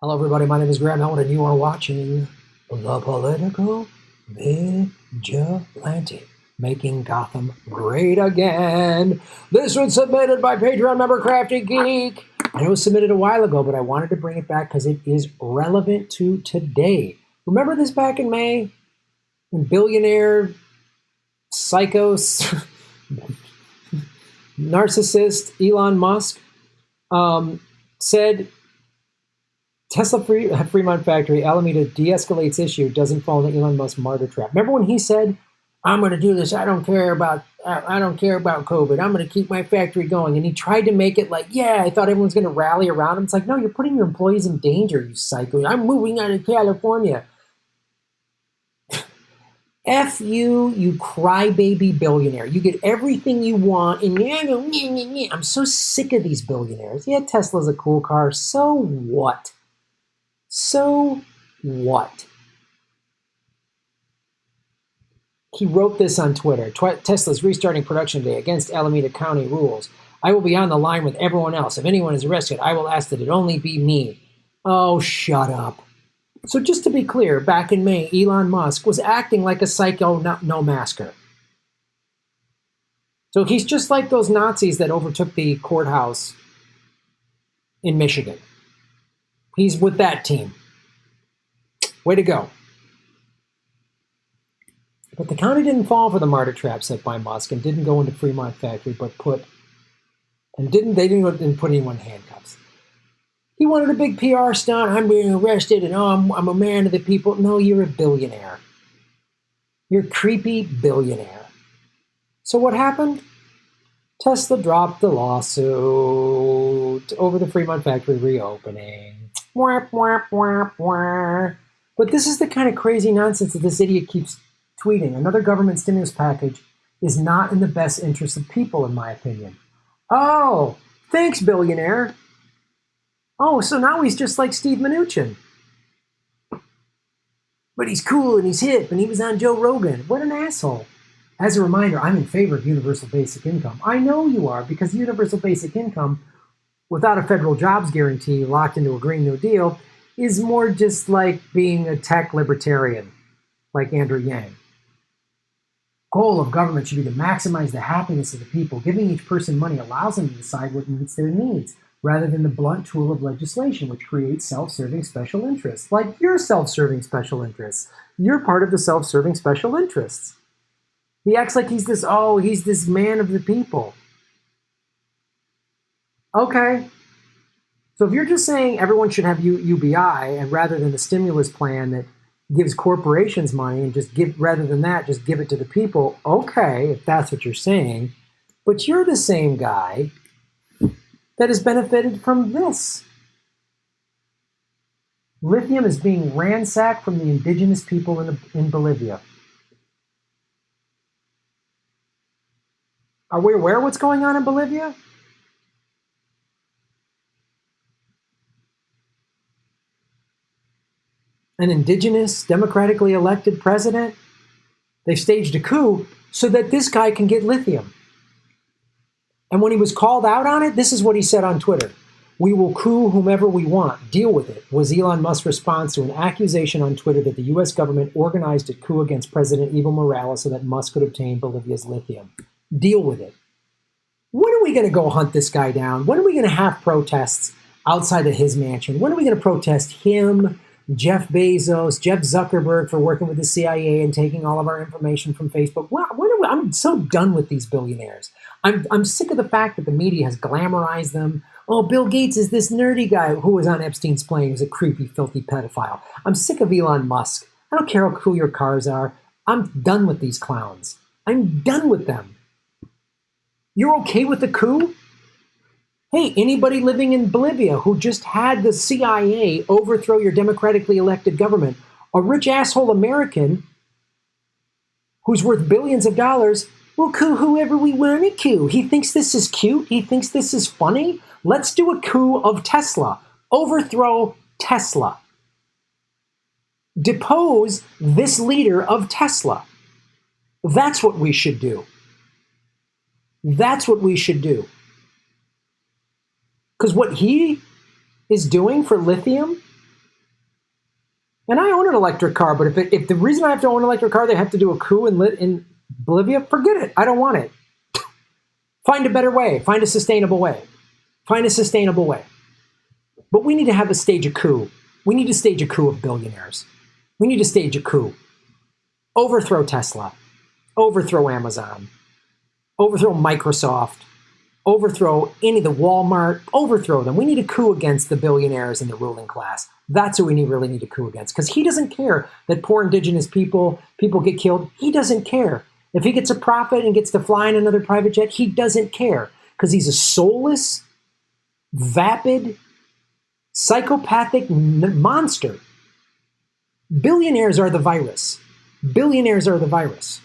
Hello, everybody. My name is Graham Elwood, and you are watching The Political Vigilante, making Gotham great again. This was submitted by Patreon member Crafty Geek. I know it was submitted a while ago, but I wanted to bring it back because it is relevant to today. Remember this back in May when billionaire, psychos, narcissist Elon Musk said Tesla Fremont factory, Alameda de-escalates issue, doesn't fall in the Elon Musk martyr trap. Remember when he said, "I'm going to do this. I don't care about COVID. I'm going to keep my factory going." And he tried to make it like, "Yeah, I thought everyone's going to rally around him." It's like, no, you're putting your employees in danger, you psycho. I'm moving out of California. F you, you crybaby billionaire. You get everything you want, and I'm so sick of these billionaires. Yeah, Tesla's a cool car. So what? So what? He wrote this on Twitter. Tesla's restarting production today against Alameda County rules. I will be on the line with everyone else. If anyone is arrested, I will ask that it only be me. Oh, shut up. So just to be clear, back in May, Elon Musk was acting like a psycho no-masker. So he's just like those Nazis that overtook the courthouse in Michigan. He's with that team. Way to go. But the county didn't fall for the martyr trap set by Musk and didn't go into Fremont factory, but they didn't put anyone in handcuffs. He wanted a big PR stunt. I'm being arrested, and I'm a man of the people. No, you're a billionaire. You're a creepy billionaire. So what happened? Tesla dropped the lawsuit over the Fremont factory reopening. But this is the kind of crazy nonsense that this idiot keeps tweeting. Another government stimulus package is not in the best interest of people, in my opinion. Oh, thanks, billionaire. Oh, so now he's just like Steve Mnuchin. But he's cool and he's hip and he was on Joe Rogan. What an asshole. As a reminder, I'm in favor of universal basic income. I know you are, because universal basic income, without a federal jobs guarantee locked into a Green New Deal, is more just like being a tech libertarian, like Andrew Yang. Goal of government should be to maximize the happiness of the people. Giving each person money allows them to decide what meets their needs, rather than the blunt tool of legislation, which creates self-serving special interests. Like your self-serving special interests. You're part of the self-serving special interests. He acts like he's this man of the people. Okay. So if you're just saying everyone should have UBI, and rather than the stimulus plan that gives corporations money and just give it to the people, okay, if that's what you're saying. But you're the same guy that has benefited from this. Lithium is being ransacked from the indigenous people in Bolivia. Are we aware of what's going on in Bolivia? An indigenous, democratically elected president? They've staged a coup so that this guy can get lithium. And when he was called out on it, this is what he said on Twitter. "We will coup whomever we want. Deal with it," was Elon Musk's response to an accusation on Twitter that the U.S. government organized a coup against President Evo Morales so that Musk could obtain Bolivia's lithium. Deal with it. When are we going to go hunt this guy down? When are we going to have protests outside of his mansion? When are we going to protest him, Jeff Bezos, Jeff Zuckerberg for working with the CIA and taking all of our information from Facebook? I'm so done with these billionaires. I'm sick of the fact that the media has glamorized them. Oh, Bill Gates is this nerdy guy who was on Epstein's plane, who's a creepy, filthy pedophile. I'm sick of Elon Musk. I don't care how cool your cars are. I'm done with these clowns. I'm done with them. You're okay with the coup? Hey, anybody living in Bolivia who just had the CIA overthrow your democratically elected government, a rich asshole American who's worth billions of dollars, will coup whoever we want to coup. He thinks this is cute. He thinks this is funny. Let's do a coup of Tesla. Overthrow Tesla. Depose this leader of Tesla. That's what we should do. That's what we should do. Because what he is doing for lithium And I own an electric car, but if the reason I have to own an electric car, they have to do a coup in Bolivia, forget it. I don't want it. Find a better way. Find a sustainable way. Find a sustainable way. But we need to have a stage a coup. We need to stage a coup of billionaires. We need to stage a coup. Overthrow Tesla. Overthrow Amazon. Overthrow Microsoft. Overthrow any of the Walmart. Overthrow them. We need a coup against the billionaires and the ruling class. That's who we really need a coup against. Because he doesn't care that poor indigenous people get killed. He doesn't care. If he gets a profit and gets to fly in another private jet, he doesn't care. Because he's a soulless, vapid, psychopathic monster. Billionaires are the virus. Billionaires are the virus.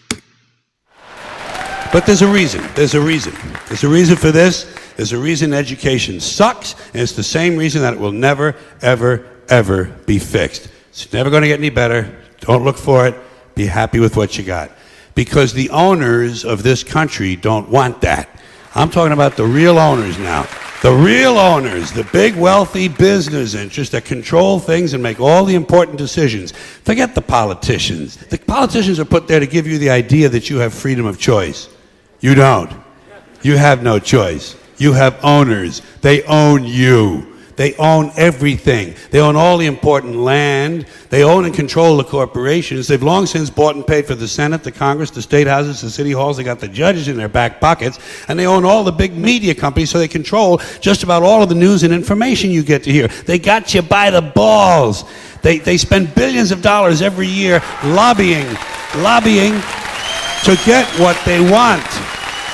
But there's a reason. There's a reason. There's a reason for this. There's a reason education sucks, and it's the same reason that it will never, ever, ever be fixed. It's never going to get any better. Don't look for it. Be happy with what you got. Because the owners of this country don't want that. I'm talking about the real owners now. The real owners, the big wealthy business interests that control things and make all the important decisions. Forget the politicians. The politicians are put there to give you the idea that you have freedom of choice. You don't. You have no choice. You have owners. They own you. They own everything. They own all the important land. They own and control the corporations. They've long since bought and paid for the Senate, the Congress, the state houses, the city halls. They got the judges in their back pockets. And they own all the big media companies, so they control just about all of the news and information you get to hear. They got you by the balls. They spend billions of dollars every year lobbying to get what they want.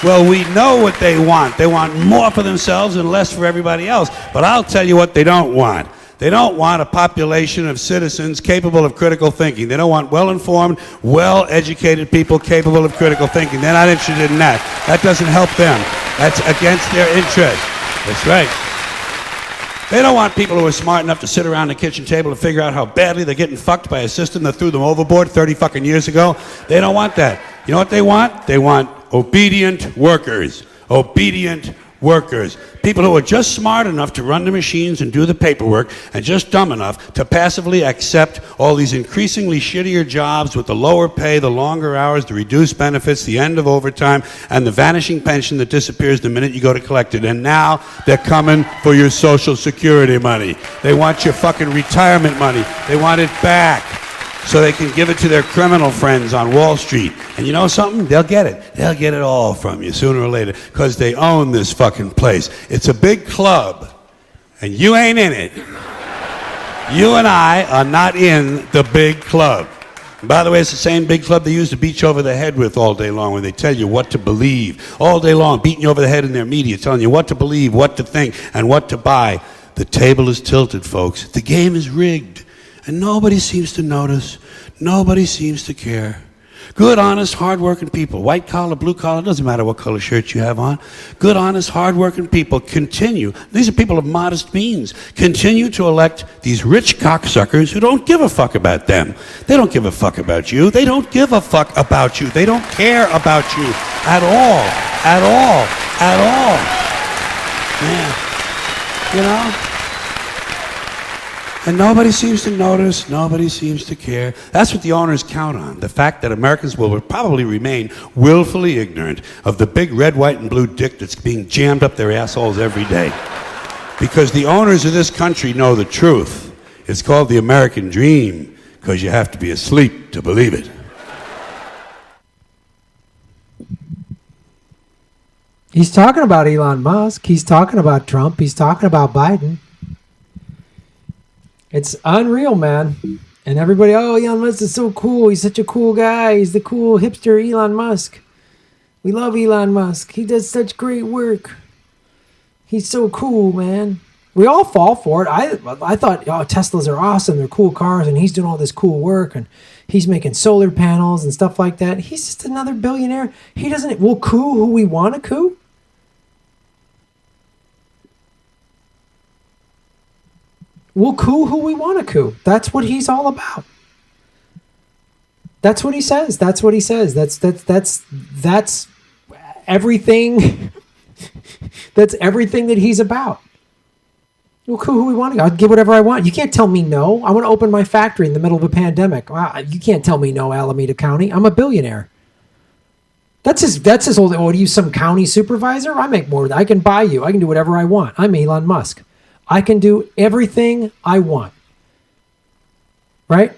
Well, we know what they want. They want more for themselves and less for everybody else. But I'll tell you what they don't want. They don't want a population of citizens capable of critical thinking. They don't want well-informed, well-educated people capable of critical thinking. They're not interested in that. That doesn't help them. That's against their interest. That's right. They don't want people who are smart enough to sit around the kitchen table and figure out how badly they're getting fucked by a system that threw them overboard 30 fucking years ago. They don't want that. You know what they want? They want obedient workers. Obedient workers. People who are just smart enough to run the machines and do the paperwork, and just dumb enough to passively accept all these increasingly shittier jobs with the lower pay, the longer hours, the reduced benefits, the end of overtime, and the vanishing pension that disappears the minute you go to collect it. And now they're coming for your Social Security money. They want your fucking retirement money. They want it back, so they can give it to their criminal friends on Wall Street. And you know something? They'll get it. They'll get it all from you sooner or later, because they own this fucking place. It's a big club, and you ain't in it. You and I are not in the big club. And by the way, it's the same big club they use to beat you over the head with all day long when they tell you what to believe. All day long, beating you over the head in their media, telling you what to believe, what to think, and what to buy. The table is tilted, folks. The game is rigged. And nobody seems to notice. Nobody seems to care. Good, honest, hard-working people, white collar, blue collar, doesn't matter what color shirt you have on. Good, honest, hard-working people continue. These are people of modest means. Continue to elect these rich cocksuckers who don't give a fuck about them. They don't give a fuck about you. They don't give a fuck about you. They don't care about you at all. At all. At all. Yeah. You know? And nobody seems to notice, nobody seems to care. That's what the owners count on, the fact that Americans will probably remain willfully ignorant of the big red, white, and blue dick that's being jammed up their assholes every day. Because the owners of this country know the truth. It's called the American dream, because you have to be asleep to believe it. He's talking about Elon Musk. He's talking about Trump. He's talking about Biden. It's unreal, man. And everybody, oh, Elon Musk is so cool. He's such a cool guy. He's the cool hipster Elon Musk. We love Elon Musk. He does such great work. He's so cool, man. We all fall for it. I thought, oh, Teslas are awesome. They're cool cars, and he's doing all this cool work, and he's making solar panels and stuff like that. He's just another billionaire. He doesn't, we'll coup who we want to coup. We'll coup who we want to coup. That's what he's all about. That's what he says. That's what he says. That's everything. That's everything that he's about. Well, cool, who we want to go. I'll get whatever I want. You can't tell me no. I want to open my factory in the middle of a pandemic. You can't tell me no, Alameda County. I'm a billionaire. That's his old, oh, are you some county supervisor? I make more. I can buy you. I can do whatever I want. I'm Elon Musk. I can do everything I want. Right?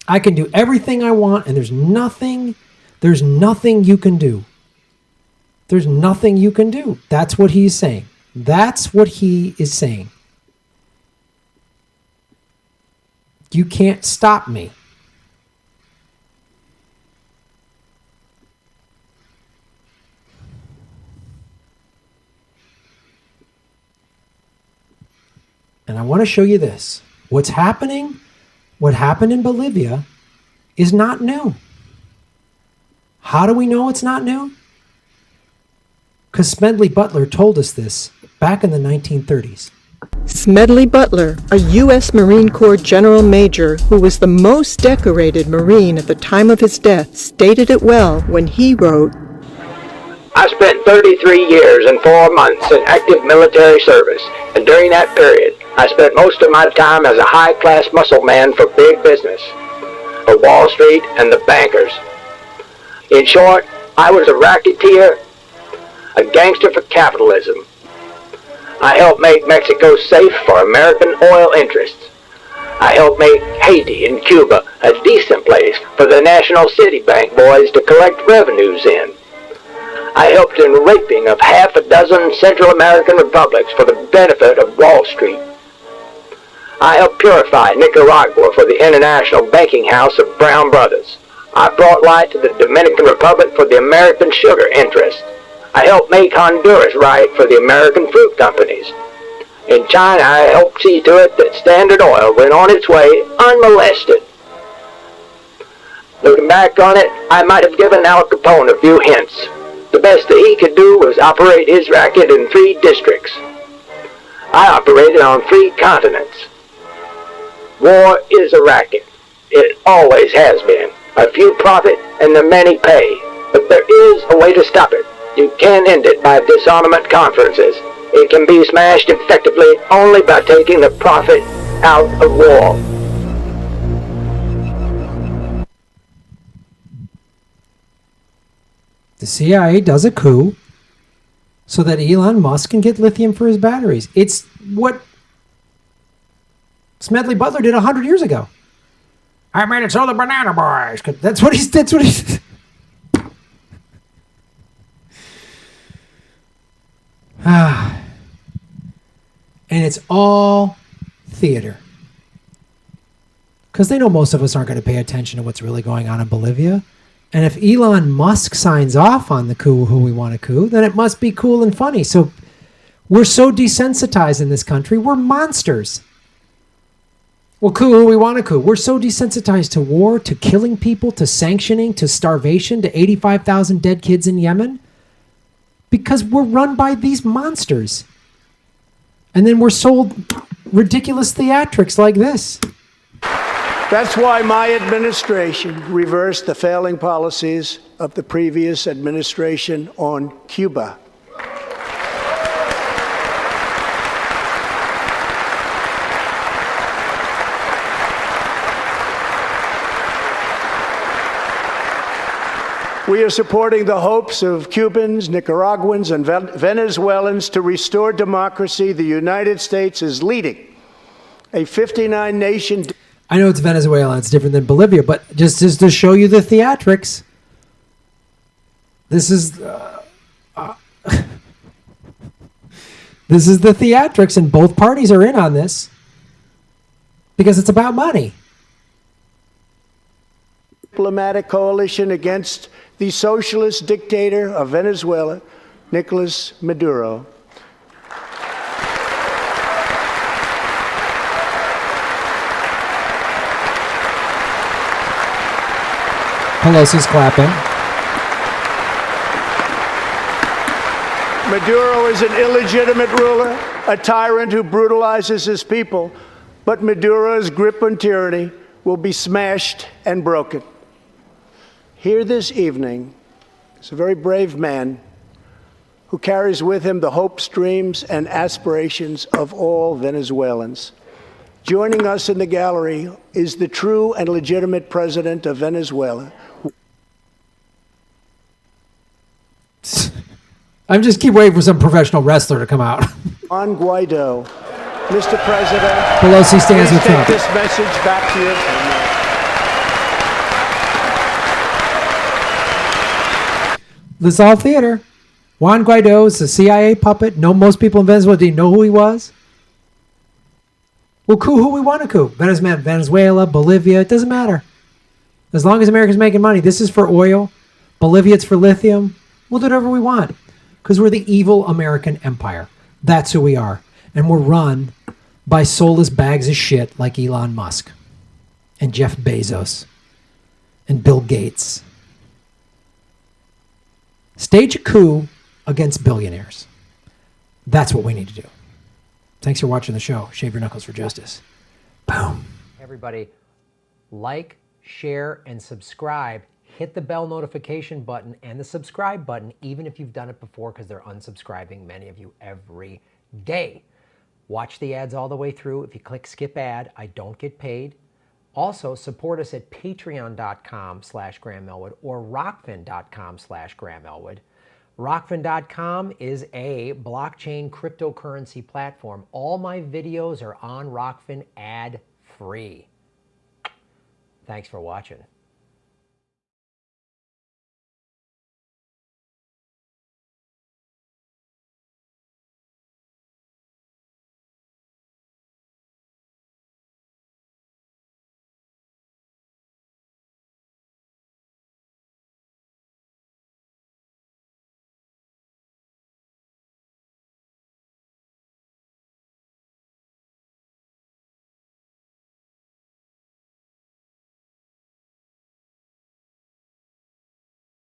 I can do everything I want, and there's nothing you can do. There's nothing you can do. That's what he's saying. That's what he is saying. You can't stop me. And I want to show you this. What's happening, what happened in Bolivia is not new. How do we know it's not new? Because Smedley Butler told us this back in the 1930s. Smedley Butler, a U.S. Marine Corps General Major who was the most decorated Marine at the time of his death, stated it well when he wrote, I spent 33 years and 4 months in active military service, and during that period, I spent most of my time as a high-class muscle man for big business, for Wall Street and the bankers. In short, I was a racketeer, a gangster for capitalism. I helped make Mexico safe for American oil interests. I helped make Haiti and Cuba a decent place for the National City Bank boys to collect revenues in. I helped in raping of half a dozen Central American republics for the benefit of Wall Street. I helped purify Nicaragua for the International Banking House of Brown Brothers. I brought light to the Dominican Republic for the American sugar interests. I helped make Honduras right for the American fruit companies. In China, I helped see to it that Standard Oil went on its way unmolested. Looking back on it, I might have given Al Capone a few hints. The best that he could do was operate his racket in 3 districts. I operated on 3 continents. War is a racket. It always has been. A few profit and the many pay. But there is a way to stop it. You can end it by disarmament conferences. It can be smashed effectively only by taking the profit out of war. The CIA does a coup so that Elon Musk can get lithium for his batteries. It's what Smedley Butler did 100 years ago. I made it so the banana boys could. That's what he's. And it's all theater. Because they know most of us aren't going to pay attention to what's really going on in Bolivia. And if Elon Musk signs off on the coup, who we want to coup, then it must be cool and funny. So we're so desensitized in this country. We're monsters. Well, coup, who we want to coup. We're so desensitized to war, to killing people, to sanctioning, to starvation, to 85,000 dead kids in Yemen. Because we're run by these monsters. And then we're sold ridiculous theatrics like this. That's why my administration reversed the failing policies of the previous administration on Cuba. We are supporting the hopes of Cubans, Nicaraguans, and Venezuelans to restore democracy. The United States is leading a 59-nation... I know it's Venezuela, it's different than Bolivia, but just to show you the theatrics, this is this is the theatrics, and both parties are in on this because it's about money. Diplomatic coalition against the socialist dictator of Venezuela, Nicolas Maduro. Pelosi's clapping. Maduro is an illegitimate ruler, a tyrant who brutalizes his people, but Maduro's grip on tyranny will be smashed and broken. Here this evening is a very brave man who carries with him the hopes, dreams, and aspirations of all Venezuelans. Joining us in the gallery is the true and legitimate president of Venezuela. I'm just keep waiting for some professional wrestler to come out. Juan Guaido. Mr. President, Pelosi stands with Trump. Take this message back to your family. This is all theater. Juan Guaido is a CIA puppet. Most people in Venezuela didn't know who he was. We'll coup who we want to coup. Venezuela, Bolivia, it doesn't matter. As long as America's making money. This is for oil. Bolivia, it's for lithium. We'll do whatever we want. Because we're the evil American empire. That's who we are. And we're run by soulless bags of shit like Elon Musk and Jeff Bezos and Bill Gates. Stage a coup against billionaires. That's what we need to do. Thanks for watching the show. Shave your knuckles for justice. Boom. Everybody, like, share, and subscribe. Hit the bell notification button and the subscribe button, even if you've done it before, because they're unsubscribing, many of you, every day. Watch the ads all the way through. If you click skip ad, I don't get paid. Also, support us at patreon.com/Graham Elwood or rockfin.com/Graham Elwood. Rockfin.com is a blockchain cryptocurrency platform. All my videos are on Rockfin ad-free. Thanks for watching.